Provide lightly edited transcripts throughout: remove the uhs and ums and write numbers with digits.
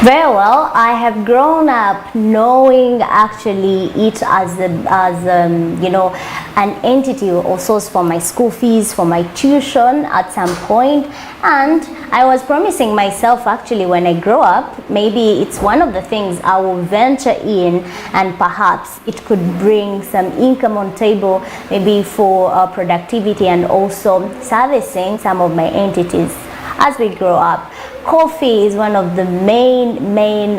Very well. I have grown up knowing actually it as an entity or source for my school fees, for my tuition at some point. And I was promising myself actually when I grow up, maybe it's one of the things I will venture in, and perhaps it could bring some income on table, maybe for productivity and also servicing some of my entities as we grow up. Coffee is one of the main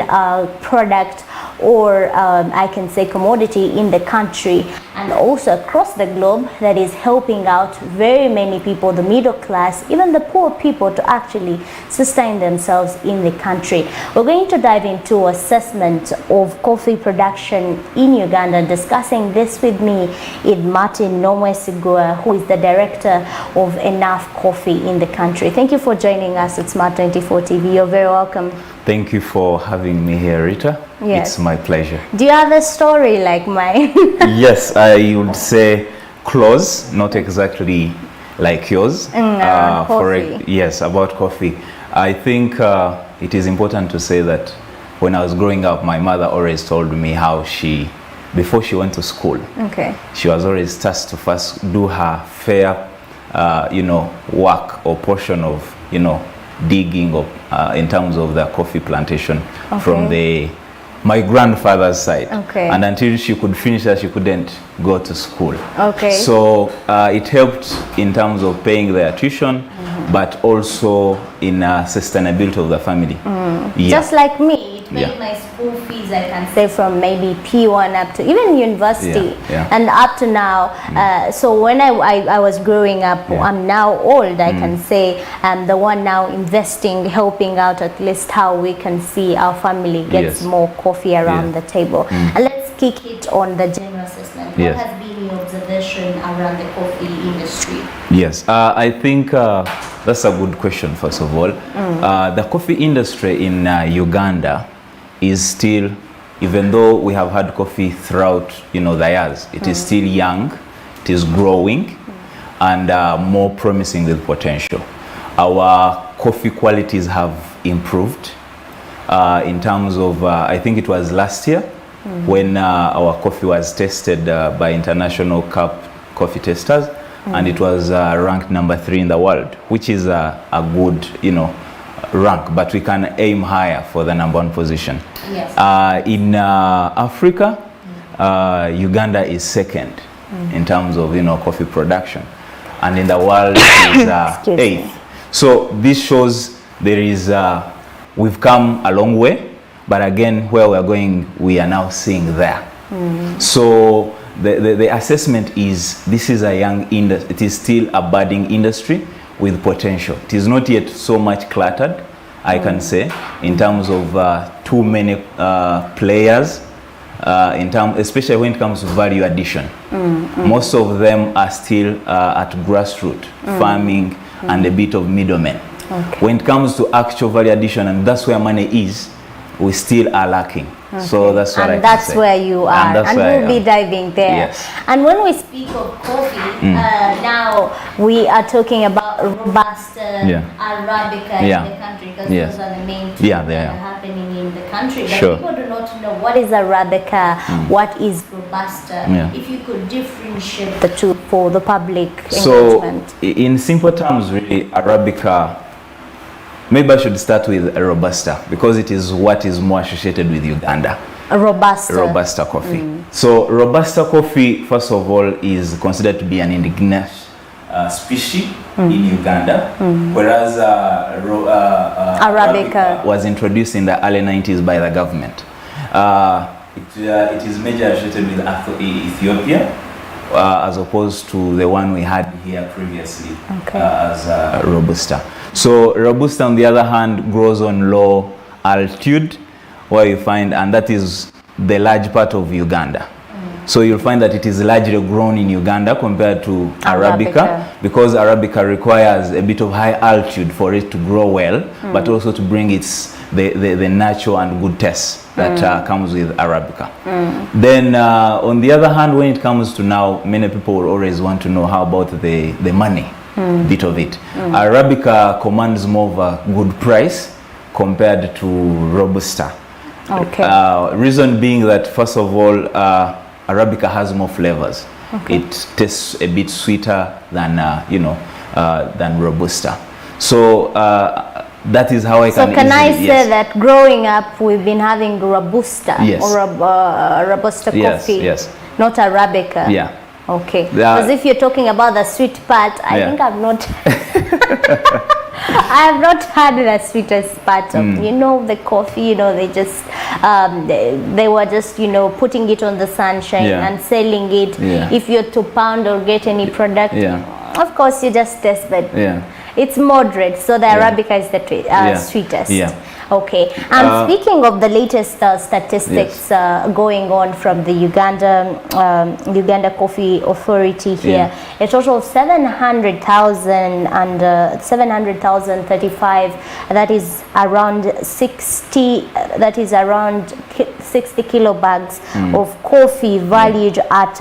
product, or I can say commodity in the country and also across the globe, that is helping out very many people, the middle class, even the poor people, to actually sustain themselves in the country. We're going to dive into assessment of coffee production in Uganda. Discussing this with me is Martin Nomwesigua, who is the director of Enough Coffee in the country. Thank you for joining us at Smart 24 TV. You're very welcome. Thank you for having me here, Rita. Yes. It's my pleasure. Do you have a story like mine? Yes, I would say close, not exactly like yours. Coffee. Yes, about coffee. I think it is important to say that when I was growing up, my mother always told me how before she went to school, she was always tasked to first do her fair, work or portion of, digging up in terms of the coffee plantation from my grandfather's side. And until she could finish that, she couldn't go to school. So it helped in terms of paying their tuition, but also in sustainability of the family. Just like me, it paid my school fees, I can say, from maybe P1 up to even university and up to now. So when I was growing up, I'm now old, I can say I'm the one now investing, helping out at least how we can see our family gets more coffee around the table. And let's kick it on the general assessment. What has been your observation around the coffee industry? Yes, I think that's a good question, first of all. The coffee industry in Uganda is still, even though we have had coffee throughout the years, it is still young, it is growing, and more promising with potential. Our coffee qualities have improved in terms of, I think it was last year when our coffee was tested by international coffee testers, and it was ranked number 3 in the world, which is a good rank, but we can aim higher for the number 1 position. In Africa, Uganda is second in terms of coffee production, and in the world is 8th. So this shows there is we've come a long way, but again, where we're going, we are now seeing there. So the assessment is, this is a young industry. It is still a budding industry with potential. It is not yet so much cluttered, I can say, in terms of too many players, especially when it comes to value addition. Most of them are still at grassroots farming and a bit of middlemen. When it comes to actual value addition, and that's where money is, we still are lacking. So that's what I can say. And that's where you are. And we'll be diving there. Yes. And when we speak of coffee, now we are talking about Robusta, Arabica in the country, because those are the main things that are happening in the country. But people do not know what is Arabica, what is Robusta. If you could differentiate the two for the public engagement. So in simple terms, really, Arabica, maybe I should start with a Robusta, because it is what is more associated with Uganda. A Robusta coffee. So Robusta coffee, first of all, is considered to be an indigenous species in Uganda, whereas Arabica was introduced in the early 90s by the government. It is majorly associated with Ethiopia, as opposed to the one we had here previously as Robusta. So Robusta, on the other hand, grows on low altitude, where you find, and that is the large part of Uganda. So you'll find that it is largely grown in Uganda compared to Arabica, because Arabica requires a bit of high altitude for it to grow well, but also to bring the natural and good taste that comes with Arabica. Then on the other hand, when it comes to now, many people will always want to know how about the money bit of it. Arabica commands more of a good price compared to Robusta. Okay. Reason being that, first of all, Arabica has more flavors. Okay. It tastes a bit sweeter than than Robusta. So that is how I can. So can I easily, say that growing up we've been having Robusta or Robusta coffee, yes, not Arabica? Yeah. Okay. Because if you're talking about the sweet part, I think I've not. I have not had the sweetest part of the coffee. They just they were just putting it on the sunshine and selling it. If you're to pound or get any product, of course you just taste that. It's moderate, so the Arabica is the sweetest. Okay. And speaking of the latest statistics going on from the Uganda Coffee Authority here, a total of 700,000 and 700,035. That is around 60. That is around 60 kilo bags of coffee valued at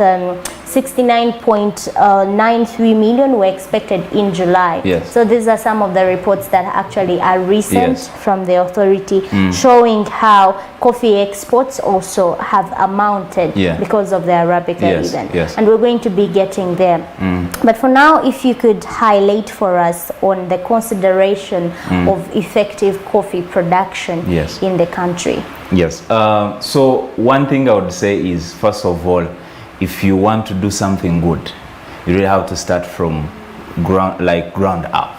69.93 million were expected in July. So these are some of the reports that actually are recent from the authority, showing how coffee exports also have amounted because of the Arabica even. And we're going to be getting there. But for now, if you could highlight for us on the consideration of effective coffee production in the country. So one thing I would say is, first of all, if you want to do something good, you really have to start from ground up.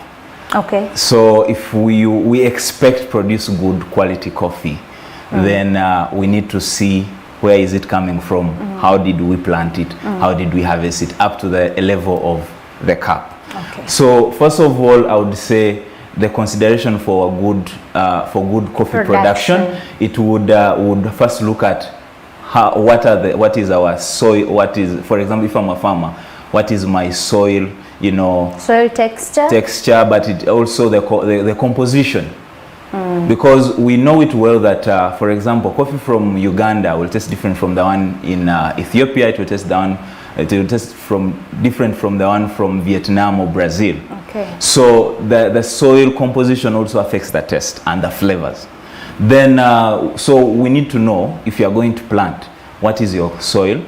Okay. So if we expect produce good quality coffee, then we need to see where is it coming from, how did we plant it, how did we harvest it, up to the level of the cup. Okay. So first of all, I would say the consideration for good coffee production, it would first look at what is our soil, for example, if I'm a farmer, what is my soil, soil texture, but it also the composition, because we know it well that for example, coffee from Uganda will taste different from the one in Ethiopia. It will taste different from the one from Vietnam or Brazil. Okay. So the soil composition also affects the taste and the flavors. Then so we need to know, if you are going to plant, what is your soil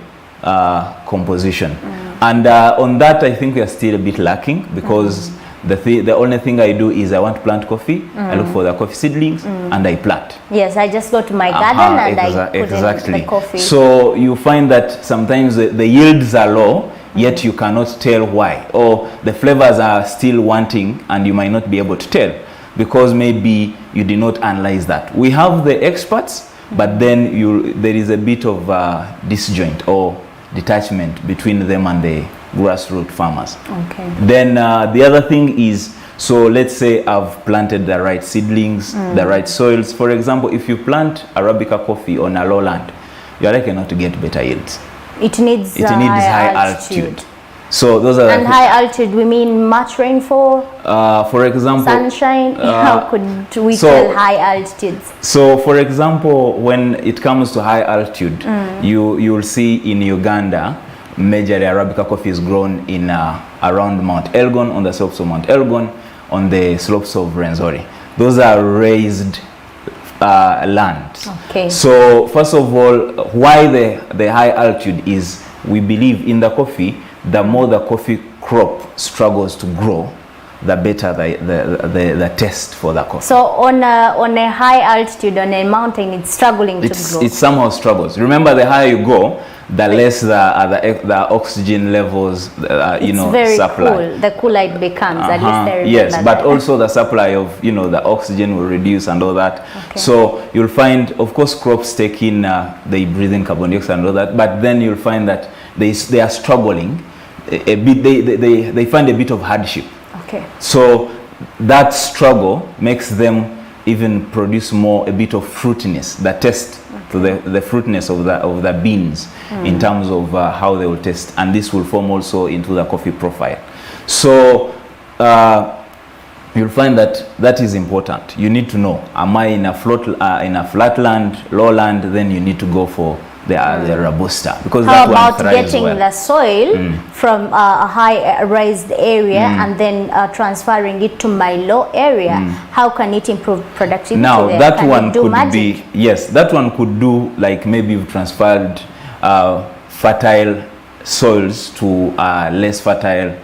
composition. And on that, I think we are still a bit lacking, because the only thing I do is I want to plant coffee, I look for the coffee seedlings, and I plant. Yes, I just go to my garden and I put in the coffee. So you find that sometimes the yields are low, yet you cannot tell why, or the flavors are still wanting and you might not be able to tell, because maybe you did not analyze that. We have the experts, but then there is a bit of disjoint or detachment between them and the grassroots farmers. Okay. Then the other thing is, so let's say I've planted the right seedlings, the right soils. For example, if you plant Arabica coffee on a lowland, you are likely not to get better yields. It needs high altitude. So those are high altitude, we mean much rainfall? For example, sunshine? How could we tell high altitudes? So for example, when it comes to high altitude, you'll see in Uganda, majorly Arabica coffee is grown in around Mount Elgon, on the slopes of Mount Elgon, on the slopes of Rwenzori. Those are raised lands. Okay. So first of all, why the high altitude is, we believe in the coffee, the more the coffee crop struggles to grow, the better the taste for the coffee. So on a high altitude, on a mountain, it's struggling to grow. It somehow struggles. Remember, the higher you go, the less the oxygen levels, it's very supply. Cool. The cooler it becomes. At least I remember yes, but that. Also the supply of the oxygen will reduce and all that. Okay. So you'll find, of course, crops take in they breathe in carbon dioxide and all that. But then you'll find that they are struggling a bit. They find a bit of hardship. Okay. So that struggle makes them even produce a bit of fruitiness, the taste, to the fruitiness of the beans in terms of how they will taste, and this will form also into the coffee profile. So you'll find that is important. You need to know, am I in a flatland, lowland? Then you need to go for the Robusta, because how that about one thrives getting well. the soil from a high raised area and then transferring it to my low area? How can it improve productivity? Now there? that Can one it do could magic? be, yes, that one could do, like maybe you've transferred fertile soils to less fertile,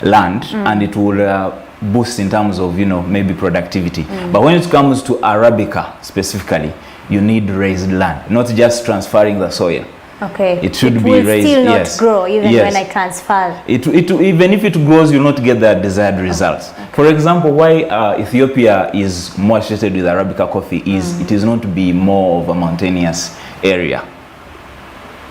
land, and it will boost in terms of, maybe productivity. But when it comes to Arabica specifically, you need raised land, not just transferring the soil. Okay. It should it be will raised. still not Yes. grow even Yes. when I transfer. Even if it grows, you'll not get the desired results. Okay. For example, why Ethiopia is more associated with Arabica coffee is it is not to be more of a mountainous area.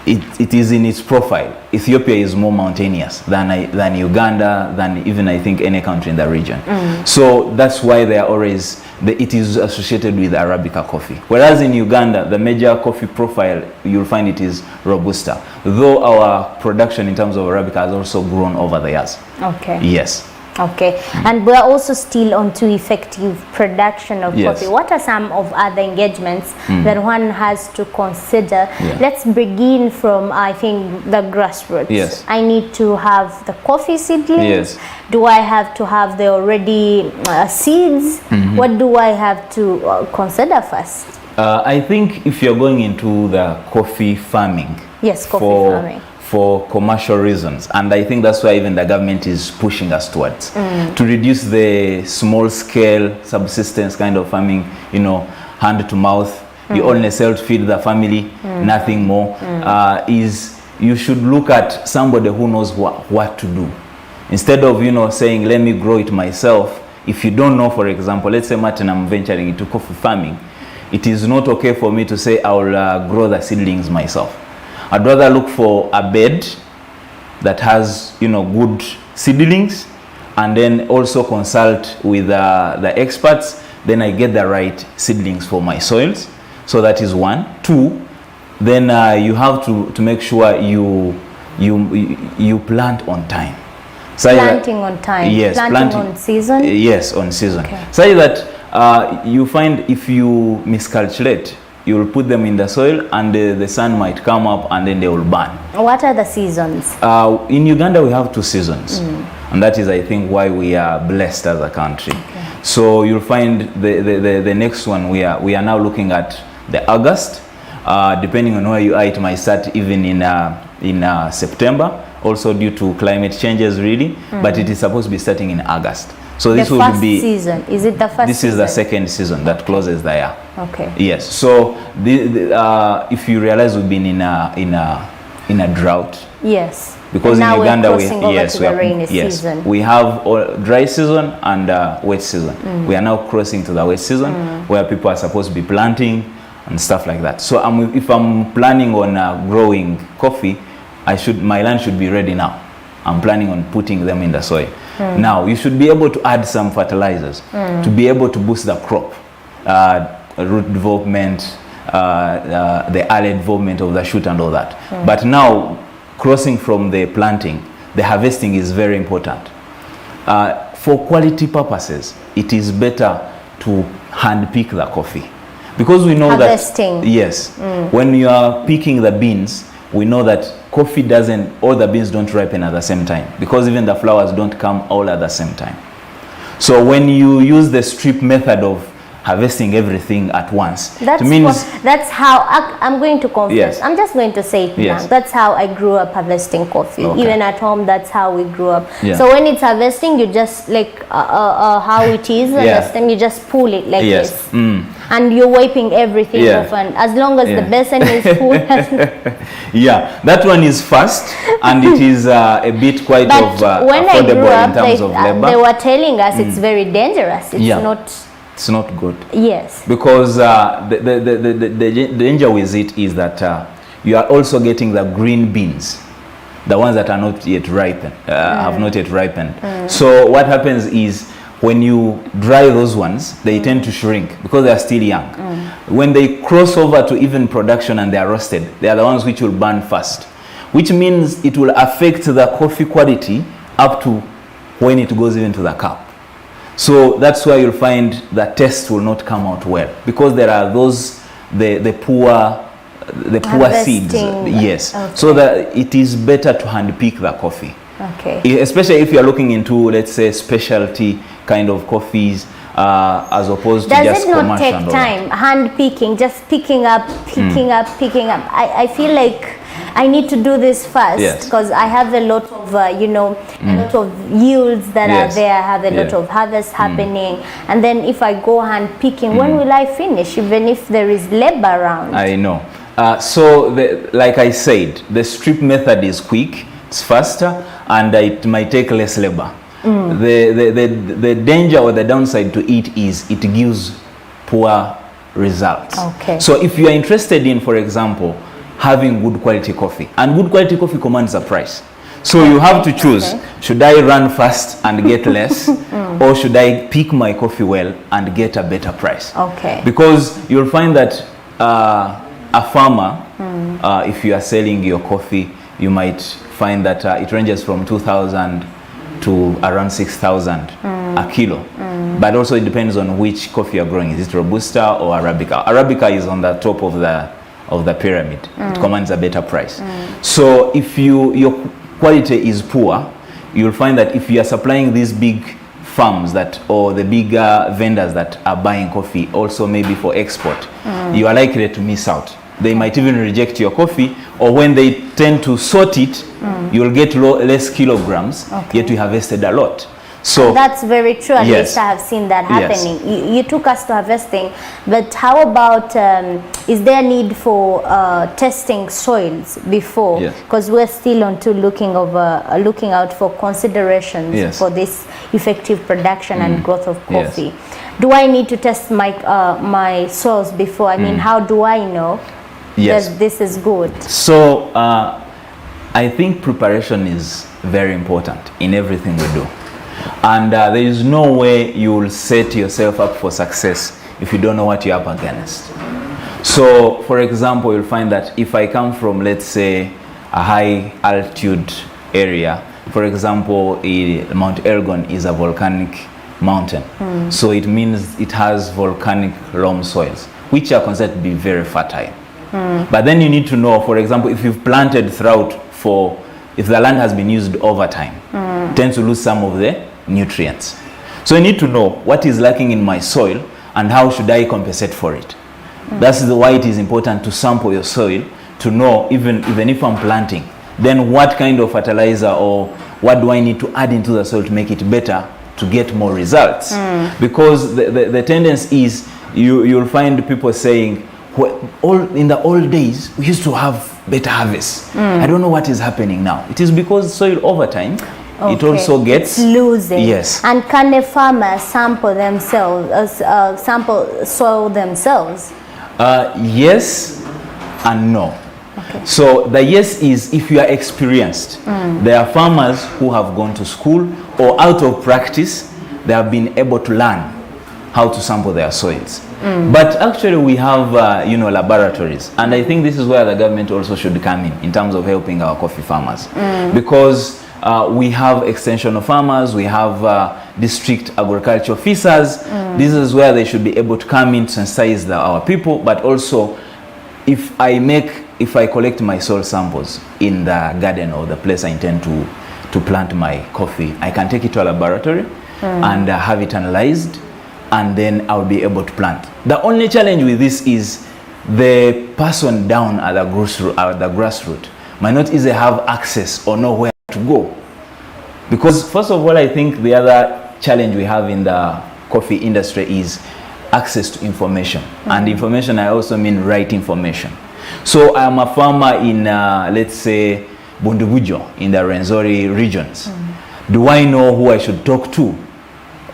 It is in its profile. Ethiopia is more mountainous than Uganda, than even I think any country in the region. So that's why they are always, it is associated with Arabica coffee. Whereas in Uganda, the major coffee profile, you'll find it is Robusta. Though our production in terms of Arabica has also grown over the years. Okay. Yes. Okay, and we're also still on to effective production of Yes. coffee. What are some of other engagements that one has to consider? Yeah. Let's begin from, I think, the grassroots. Yes. I need to have the coffee seedlings. Yes. Do I have to have the already seeds? What do I have to consider first? I think if you're going into the coffee farming, Yes, coffee farming. For commercial reasons, and I think that's why even the government is pushing us towards to reduce the small scale subsistence kind of farming, hand to mouth, you only sell to feed the family, nothing more, is you should look at somebody who knows what to do, instead of saying let me grow it myself. If you don't know, for example, let's say Martin, I'm venturing into coffee farming, it is not okay for me to say I will grow the seedlings myself. I'd rather look for a bed that has, good seedlings, and then also consult with the experts. Then I get the right seedlings for my soils. So that is one. Two, then you have to make sure you plant on time. Planting on time. Yes, planting on season. Yes, on season. Okay. So that you find if you miscalculate, you will put them in the soil and the sun might come up and then they will burn. What are the seasons? In Uganda we have 2 seasons, and that is, I think, why we are blessed as a country. Okay. So you'll find the next one we are now looking at the August. Depending on where you are, it might start even in September, also due to climate changes really, but it is supposed to be starting in August. So this will be season. Is it the first? This is the second season that closes the year. Okay. Yes. So if you realize we've been in a drought. Yes. Because and in Uganda we have dry season and wet season. We are now crossing to the wet season where people are supposed to be planting and stuff like that. So if I'm planning on growing coffee, my land should be ready now. I'm planning on putting them in the soil. Now you should be able to add some fertilizers to be able to boost the crop, root development, the early development of the shoot and all that. But now crossing from the planting, the harvesting is very important. For quality purposes, it is better to hand pick the coffee, because we know harvesting. That yes, when you are picking the beans, we know that coffee all the beans don't ripen at the same time, because even the flowers don't come all at the same time. So when you use the strip method of harvesting everything at once, that's how I'm going to confess. Yes. I'm just going to say it now. That's how I grew up harvesting coffee. Okay. Even at home, that's how we grew up. Yeah. So when it's harvesting, you just like how it is, understand? You just pull it like this. And you're wiping everything off, and as long as the basin is full. Yeah, that one is fast, and it is a bit quite when I grew affordable up, in terms of labor. they were telling us it's very dangerous. It's not good. Yes. Because the danger with it is that you are also getting the green beans, the ones that are not yet ripened, have not yet ripened. So what happens is, when you dry those ones, they tend to shrink because they are still young. When they cross over to even production and they are roasted, they are the ones which will burn fast, which means it will affect the coffee quality up to when it goes even to the cup. So that's why you'll find the taste will not come out well, because there are those the poor the poor seeds. Yes. Okay. So that it is better to hand pick the coffee. Okay. Especially if you are looking into, let's say, specialty kind of coffees, as opposed to just commercial. Does it not take time, hand picking, just picking up? I feel like I need to do this first because I have a lot of, a lot of yields that are there. I have a lot of harvest happening. And then if I go hand picking, when will I finish, even if there is labor around? I know. So, like I said, the strip method is quick, it's faster, and it might take less labor. The danger or the downside to it is it gives poor results. Okay. So if you are interested in, for example, having good quality coffee, and good quality coffee commands a price. So you have to choose, should I run fast and get less, or should I pick my coffee well and get a better price? Okay. Because you'll find that a farmer, if you are selling your coffee, you might find that it ranges from 2,000 to around 6,000 a kilo. But also it depends on which coffee you're growing. Is it Robusta or Arabica? Arabica is on the top of the pyramid. It commands a better price. So if your quality is poor, you'll find that if you are supplying these big farms or the bigger vendors that are buying coffee, also maybe for export, you are likely to miss out. They might even reject your coffee, or when they tend to sort it, you'll get less kilograms, yet you harvested a lot. So that's very true. At least I have seen that happening. You took us to harvesting, but how about is there need for testing soils before? Because we're still on to looking out for considerations for this effective production and growth of coffee. Do I need to test my soils before? I mean, how do I know that this is good? So I think preparation is very important in everything we do. And there is no way you will set yourself up for success if you don't know what you're up against. So, for example, you'll find that if I come from, let's say, a high altitude area, for example, Mount Elgon is a volcanic mountain. So it means it has volcanic loam soils, which are considered to be very fertile. But then you need to know, for example, if you've planted throughout if the land has been used over time, it tends to lose some of the nutrients. So you need to know what is lacking in my soil and how should I compensate for it. That's why it is important to sample your soil to know, even if I'm planting, then what kind of fertilizer or what do I need to add into the soil to make it better to get more results. Because the tendency is you'll find people saying, in the old days we used to have better harvests. I don't know what is happening now. It is because soil over time it also gets losing. Yes. And can a farmer sample soil themselves? Yes and no. Okay. So the yes is if you are experienced. There are farmers who have gone to school or out of practice, they have been able to learn how to sample their soils. But actually we have laboratories, and I think this is where the government also should come in terms of helping our coffee farmers, because we have extension of farmers, we have district agriculture officers. This is where they should be able to come in to sensitize our people, but also if I collect my soil samples in the garden or the place I intend to plant my coffee, I can take it to a laboratory and have it analyzed, and then I'll be able to plant. The only challenge with this is the person down at the grassroots might not easily have access or know where to go. Because first of all, I think the other challenge we have in the coffee industry is access to information. And information, I also mean right information. So I'm a farmer in, let's say, Bundubujo in the Rwenzori regions. Do I know who I should talk to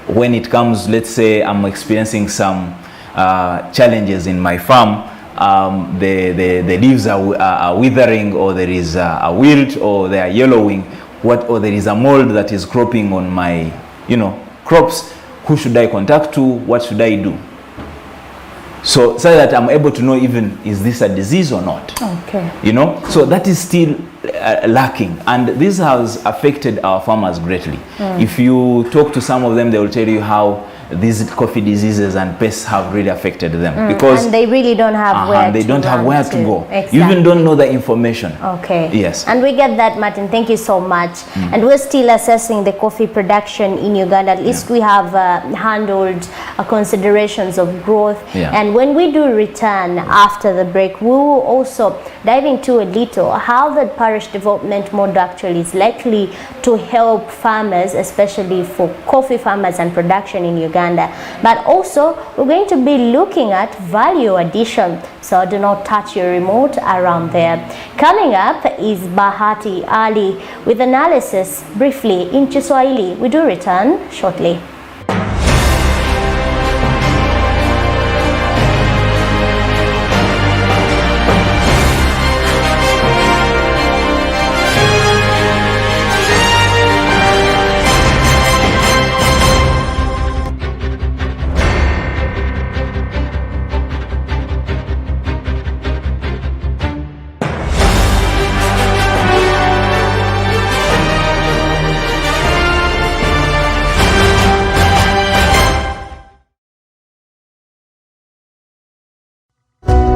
when it comes, let's say I'm experiencing some challenges in my farm, the leaves are withering, or there is a wilt, or they are yellowing, or there is a mold that is cropping on my crops? Who should I contact to? What should I do? So that I'm able to know even, is this a disease or not? Okay. So that is still lacking, and this has affected our farmers greatly. If you talk to some of them, they will tell you how these coffee diseases and pests have really affected them, because and they really don't have where they to don't have run where to go. Exactly. You even don't know the information. Okay. Yes. And we get that, Martin. Thank you so much. And we're still assessing the coffee production in Uganda. At least we have handled considerations of growth. And when we do return after the break, we will also dive into a little how the parish development model actually is likely to help farmers, especially for coffee farmers and production in Uganda. But also, we're going to be looking at value addition. So do not touch your remote around there. Coming up is Bahati Ali with analysis briefly in Kiswahili. We do return shortly.